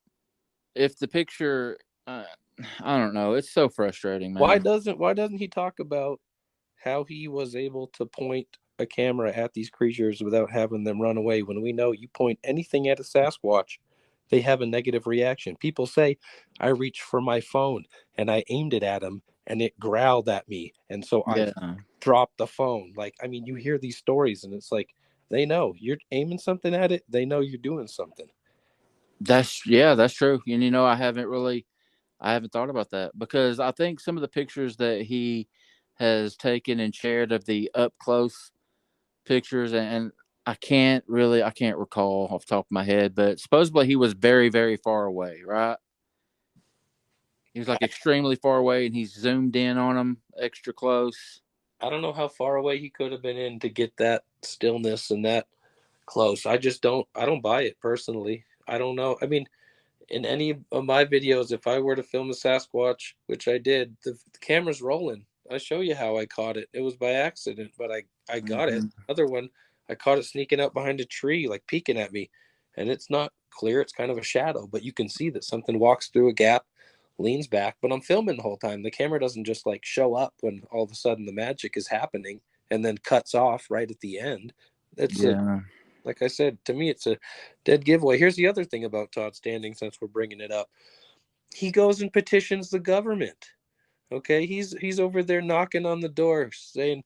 If the picture, I don't know, it's so frustrating, man. Why doesn't he talk about how he was able to point a camera at these creatures without having them run away? When we know you point anything at a Sasquatch, they have a negative reaction. People say, I reached for my phone and I aimed it at him and it growled at me. And so I Yeah, dropped the phone. Like, I mean, you hear these stories and it's like, they know you're aiming something at it. They know you're doing something. that's true. And I haven't thought about that because I think some of the pictures that he has taken and shared of the up close pictures, and I can't recall off the top of my head, but supposedly he was very, very far away, right? He was like extremely far away, and he's zoomed in on him extra close. I don't know how far away he could have been in to get that stillness and that close. I don't buy it personally. I don't know. I mean, in any of my videos, if I were to film a Sasquatch, which I did, the camera's rolling. I show you how I caught it. It was by accident, but I got it. Mm-hmm. Other one, I caught it sneaking out behind a tree, like peeking at me. And it's not clear. It's kind of a shadow, but you can see that something walks through a gap, leans back. But I'm filming the whole time. The camera doesn't just like show up when all of a sudden the magic is happening and then cuts off right at the end. It's a Yeah. Like I said, to me, it's a dead giveaway. Here's the other thing about Todd Standing, since we're bringing it up. He goes and petitions the government. Okay, he's over there knocking on the door, saying,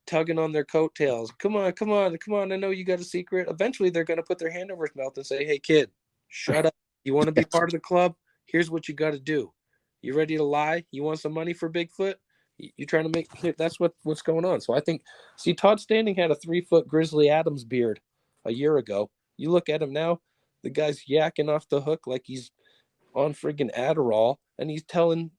tugging on their coattails. Come on, come on, come on. I know you got a secret. Eventually, they're going to put their hand over his mouth and say, "Hey, kid, shut up. You want to be part of the club? Here's what you got to do. You ready to lie? You want some money for Bigfoot? You trying to make it? That's what's going on." So I think, see, Todd Standing had a 3-foot Grizzly Adams beard a year ago. You look at him now, the guy's yakking off the hook like he's on friggin' Adderall, and he's telling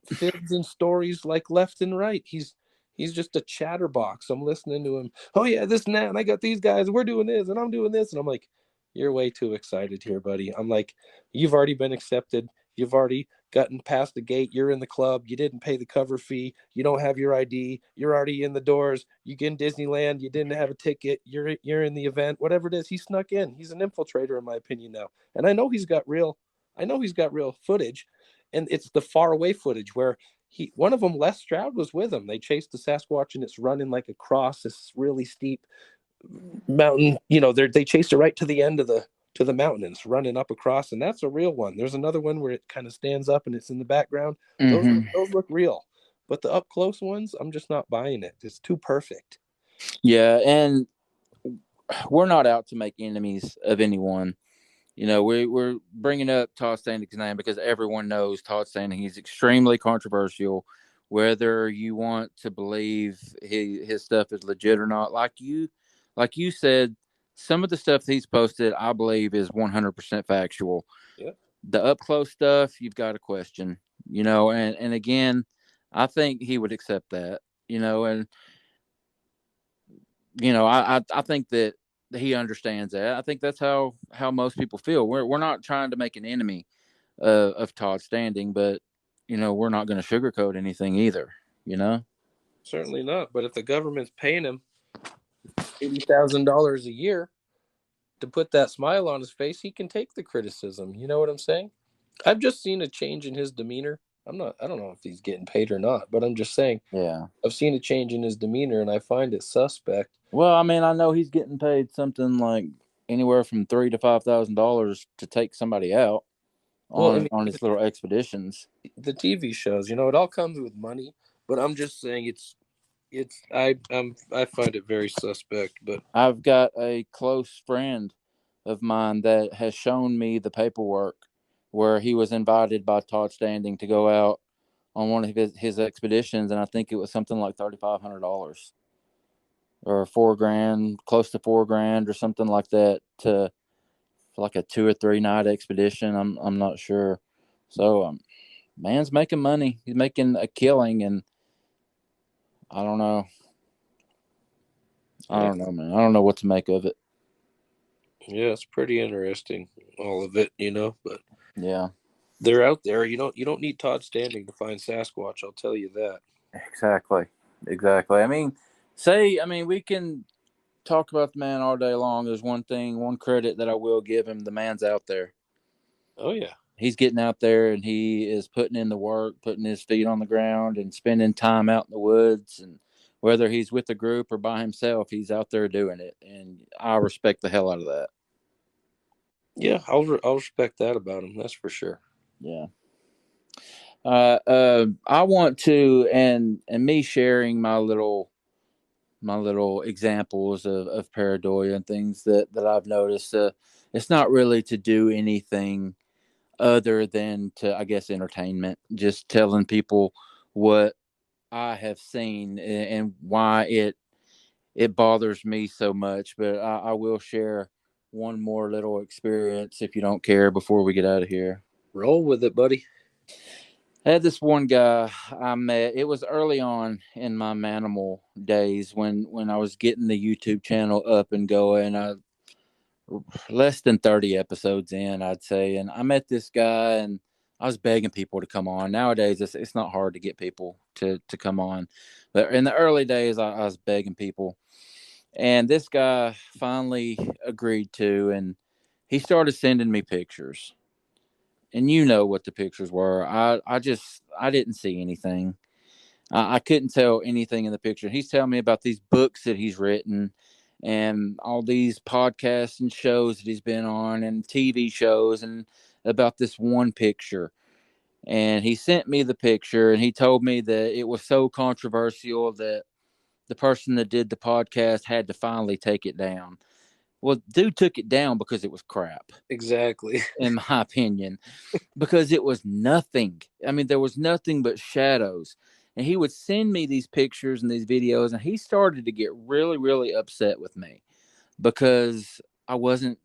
fibs and stories like left and right. He's just a chatterbox. I'm listening to him. Oh yeah, this and that, and I got these guys. We're doing this, and I'm doing this, and I'm like, you're way too excited here, buddy. I'm like, you've already been accepted. You've already gotten past the gate. You're in the club. You didn't pay the cover fee. You don't have your ID. You're already in the doors. You get in Disneyland. You didn't have a ticket. You're in the event. Whatever it is, he snuck in. He's an infiltrator, in my opinion now. And I know he's got real footage, and it's the far away footage where one of them, Les Stroud, was with him. They chased the Sasquatch, and it's running like across this really steep mountain. They chased it right to the end of the mountain, and it's running up across, and that's a real one. There's another one where it kind of stands up and it's in the background. Mm-hmm. Those look real, but the up close ones, I'm just not buying it. It's too perfect. Yeah, and we're not out to make enemies of anyone. We're bringing up Todd Standing's name because everyone knows Todd Standing. He's extremely controversial, whether you want to believe his stuff is legit or not. Like you said, some of the stuff he's posted, I believe, is 100% factual. Yeah, The up close stuff, you've got to question. And again, I think he would accept that. And I think that he understands that. I think that's how most people feel. We're not trying to make an enemy of Todd Standing, but we're not going to sugarcoat anything either. certainly not. But if the government's paying him $80,000 a year to put that smile on his face, he can take the criticism. You know what I'm saying? I've just seen a change in his demeanor. I don't know if he's getting paid or not, but I'm just saying Yeah. I've seen a change in his demeanor, and I find it suspect. Well, I mean, I know he's getting paid something like anywhere from $3,000 to $5,000 to take somebody out Well, I on mean, his little expeditions. the TV shows, it all comes with money, but I'm just saying I find it very suspect. But I've got a close friend of mine that has shown me the paperwork where he was invited by Todd Standing to go out on one of his expeditions, and I think it was something like $3,500 or $4,000, close to $4,000 or something like that, to for like a 2 or 3 night expedition. I'm not sure. So man's making money. He's making a killing, and I don't know. I yeah, don't know, man. I don't know what to make of it. yeah, it's pretty interesting, all of it, But Yeah, they're out there. You don't need Todd Standing to find Sasquatch. I'll tell you that. exactly. I mean, we can talk about the man all day long. There's one credit that I will give him. The man's out there. Oh yeah, He's getting out there and he is putting in the work, putting his feet on the ground and spending time out in the woods. And whether he's with a group or by himself, he's out there doing it. And I respect the hell out of that. yeah. I'll respect that about him. That's for sure. Yeah. I want to, and me sharing my little examples of pareidolia and things that I've noticed. It's not really to do anything other than to, I guess, entertainment. Just telling people what I have seen and why it bothers me so much. But I will share one more little experience if you don't care before we get out of here. Roll with it, buddy. I had this one guy I met. It was early on in my Manimal days when I was getting the YouTube channel up and going. I less than 30 episodes in, I'd say. And I met this guy and I was begging people to come on. Nowadays, it's not hard to get people to come on. But in the early days, I was begging people. And this guy finally agreed to, and he started sending me pictures. And you know what the pictures were. I didn't see anything. I couldn't tell anything in the picture. He's telling me about these books that he's written and all these podcasts and shows that he's been on and TV shows and about this one picture. And he sent me the picture and he told me that it was so controversial that the person that did the podcast had to finally take it down. Well, dude took it down because it was crap. Exactly. In my opinion, because it was nothing. I mean, there was nothing but shadows. And he would send me these pictures and these videos, and he started to get really, really upset with me because I wasn't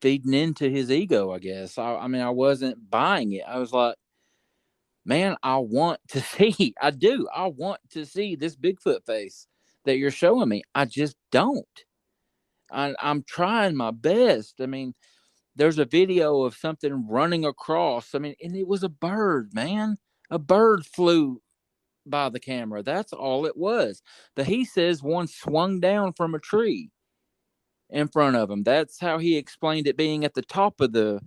feeding into his ego, I guess. I mean, I wasn't buying it. I was like, man, I want to see, I do. I want to see this Bigfoot face that you're showing me. I just don't. I'm trying my best. I mean, there's a video of something running across. I mean, and it was a bird, man. A bird flew by the camera. That's all it was. But he says one swung down from a tree in front of him. That's how he explained it being at the top of the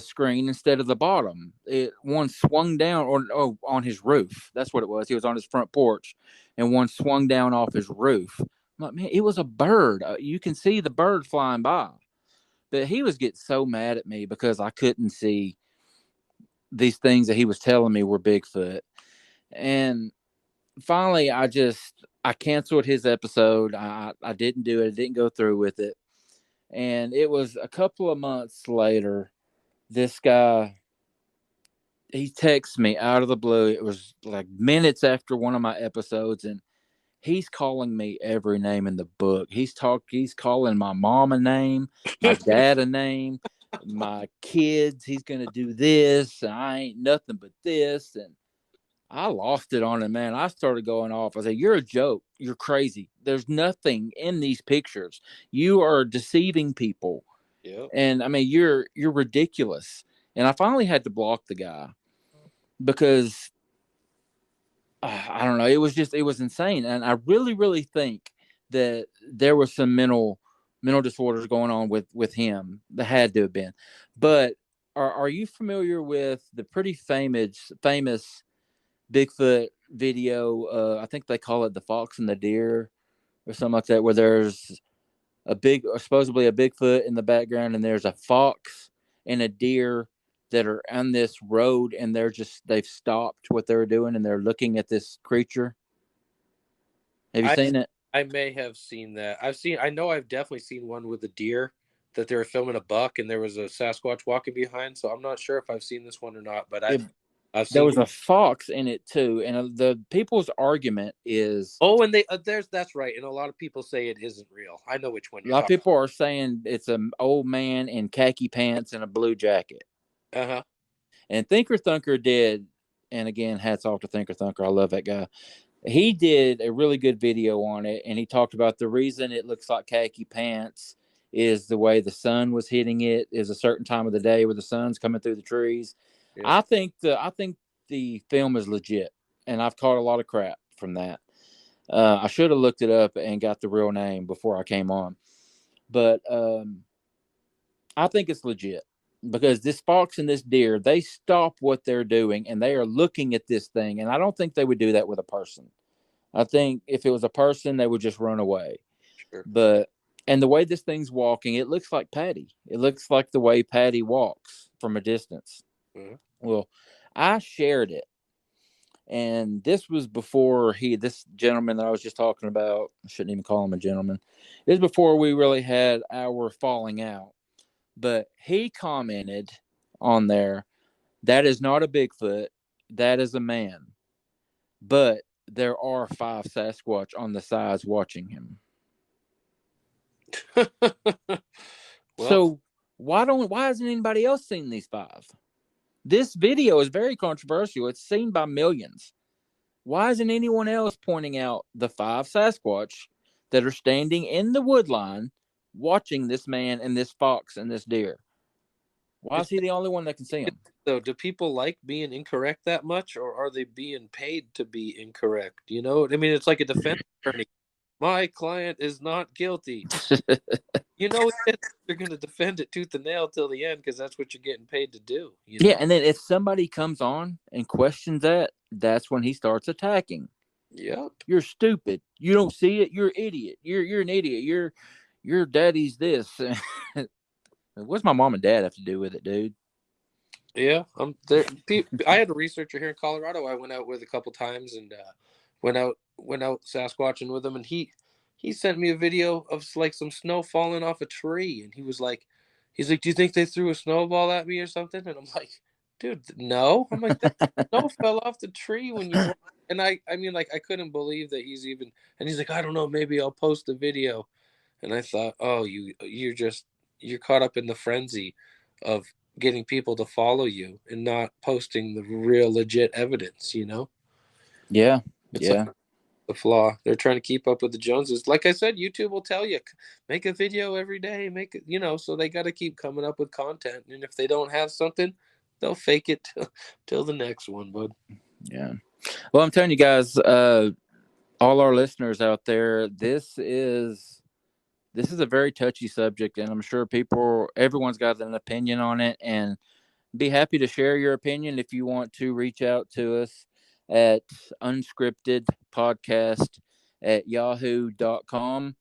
screen instead of the bottom. It one swung down or on his roof. That's what it was. He was on his front porch, and one swung down off his roof. I'm like, man, it was a bird. You can see the bird flying by. But he was getting so mad at me because I couldn't see these things that he was telling me were Bigfoot. And finally, I canceled his episode. I didn't do it. I didn't go through with it. And it was a couple of months later, this guy, he texted me out of the blue. It was like minutes after one of my episodes, and he's calling me every name in the book. He's calling my mom a name, my dad a name, my kids. He's gonna do this. And I ain't nothing but this. And I lost it on him, man. I started going off. I said, "You're a joke. You're crazy. There's nothing in these pictures. You are deceiving people." Yep. And I mean, you're ridiculous. And I finally had to block the guy because I don't know. It was insane, and I really, really think that there was some mental disorders going on with him. That had to have been. But are you familiar with the pretty famous Bigfoot video? I think they call it the Fox and the Deer or something like that, where there's supposedly a Bigfoot in the background, and there's a fox and a deer that are on this road, and they've stopped what they're doing and they're looking at this creature. Have you seen it? I may have seen that. I know I've definitely seen one with a deer that they were filming a buck and there was a Sasquatch walking behind. So I'm not sure if I've seen this one or not, but I've seen. There was a fox in it too, and the people's argument is. Oh, and that's right, and a lot of people say it isn't real. I know which one you're talking. A lot of people are saying it's an old man in khaki pants and a blue jacket. Uh-huh. And Thinker Thunker did, and again, hats off to Thinker Thunker. I love that guy. He did a really good video on it, and he talked about the reason it looks like khaki pants is the way the sun was hitting it. Is a certain time of the day where the sun's coming through the trees. Yeah. I think the film is legit, and I've caught a lot of crap from that. I should have looked it up and got the real name before I came on, but I think it's legit. Because this fox and this deer, they stop what they're doing and they are looking at this thing. And I don't think they would do that with a person. I think if it was a person, they would just run away. Sure. And the way this thing's walking, it looks like Patty. It looks like the way Patty walks from a distance. Mm-hmm. Well, I shared it. And this was before this gentleman that I was just talking about, I shouldn't even call him a gentleman. This was before we really had our falling out. But he commented on there, that is not a Bigfoot, that is a man. But there are 5 Sasquatch on the sides watching him. So why hasn't anybody else seen these 5? This video is very controversial. It's seen by millions. Why isn't anyone else pointing out the 5 Sasquatch that are standing in the wood line watching this man and this fox and this deer? Why is he the only one that can see them? So, do people like being incorrect that much, or are they being paid to be incorrect? You know, I mean, it's like a defense attorney. My client is not guilty. You know, they're going to defend it tooth and nail till the end because that's what you're getting paid to do. You know? Yeah, and then if somebody comes on and questions that, that's when he starts attacking. Yep. You're stupid. You don't see it. You're an idiot. You're an idiot. Your daddy's this. What's my mom and dad have to do with it, dude? Yeah, I had a researcher here in Colorado. I went out with a couple times and went out Sasquatching with him, and he sent me a video of like some snow falling off a tree, and he's like, do you think they threw a snowball at me or something? And I'm like, dude, no. I'm like, that snow fell off the tree when you were. And I mean, like, I couldn't believe that he's even. And he's like, I don't know, maybe I'll post a video. And I thought, oh, you're caught up in the frenzy of getting people to follow you and not posting the real legit evidence, you know? Yeah. It's like the flaw. They're trying to keep up with the Joneses. Like I said, YouTube will tell you, make a video every day, make it, you know, so they got to keep coming up with content. And if they don't have something, they'll fake it till the next one, bud. Yeah. Well, I'm telling you guys, all our listeners out there, this is a very touchy subject, and I'm sure everyone's got an opinion on it, and be happy to share your opinion if you want to reach out to us at UnsCryptid Podcast at yahoo.com.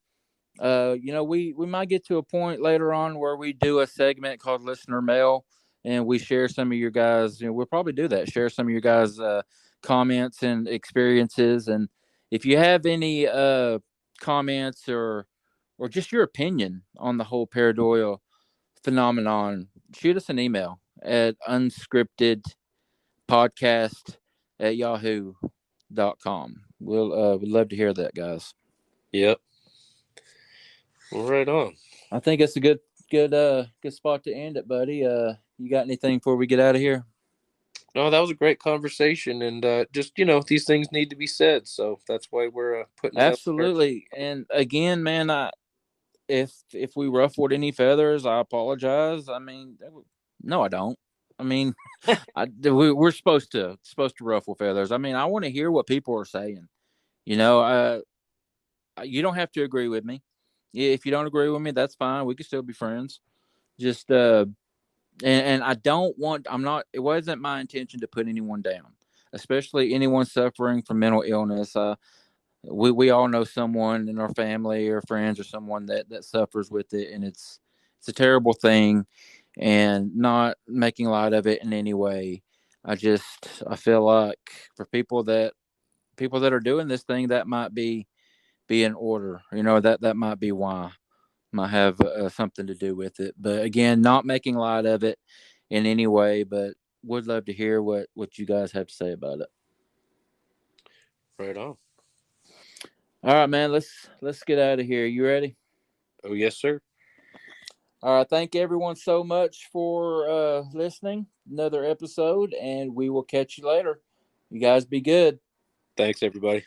We might get to a point later on where we do a segment called Listener Mail, and we share some of your guys. We'll probably do that. Share some of your guys' comments and experiences, and if you have any comments or just your opinion on the whole pareidolia phenomenon, shoot us an email at unscriptedpodcast at yahoo.com. We'd love to hear that, guys. Yep. Well, right on. I think it's a good spot to end it, buddy. You got anything before we get out of here? No, that was a great conversation, and just, you know, these things need to be said, so that's why we're putting it absolutely out there. And again, man, if we ruffled any feathers, I apologize. I mean, no, I don't. I mean, we're supposed to ruffle feathers. I mean, I want to hear what people are saying. You know, you don't have to agree with me. If you don't agree with me, that's fine. We can still be friends. Just and I don't want. I'm not. It wasn't my intention to put anyone down, especially anyone suffering from mental illness. We all know someone in our family or friends or someone that suffers with it, and it's a terrible thing, and not making light of it in any way. I feel like for people that are doing this thing, that might be in order. You know, that might be why, might have something to do with it. But again, not making light of it in any way, but would love to hear what you guys have to say about it. Right on. All right, man. Let's get out of here. You ready? Oh, yes, sir. All right. Thank everyone so much for listening. Another episode, and we will catch you later. You guys be good. Thanks, everybody.